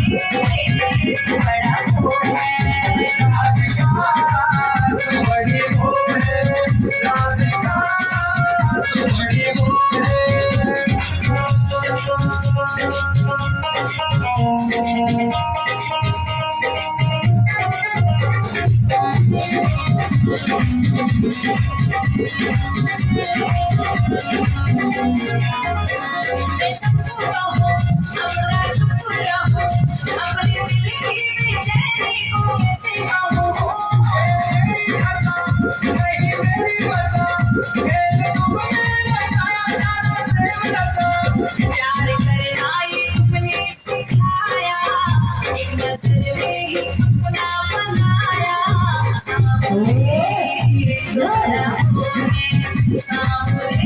बड़ा वो है राधिका तू बड़ी वो है राधिका तू बड़ी वो प्यार करना ये तुमने सिखाया एक नजर में ही अपना बनाया सामने बड़ा हो है सामने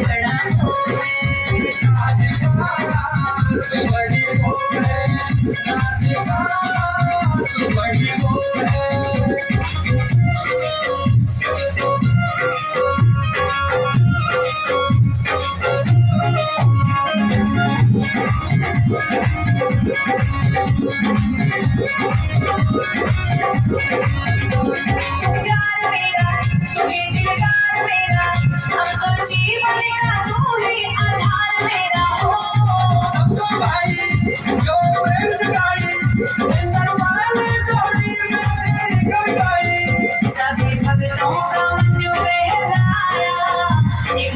बड़ा हो है राधिका तू बड़ी हो है राधिका तू बड़ी हो है प्यार मेरा तू ही दिलदार मेरा अब तो जीवन का तू ही आधार मेरा हो सबको भाई जो प्रेम सिखाई इंदर वाले जोड़ी मेरी कविताई सभी भक्तों का मन बहलाया एक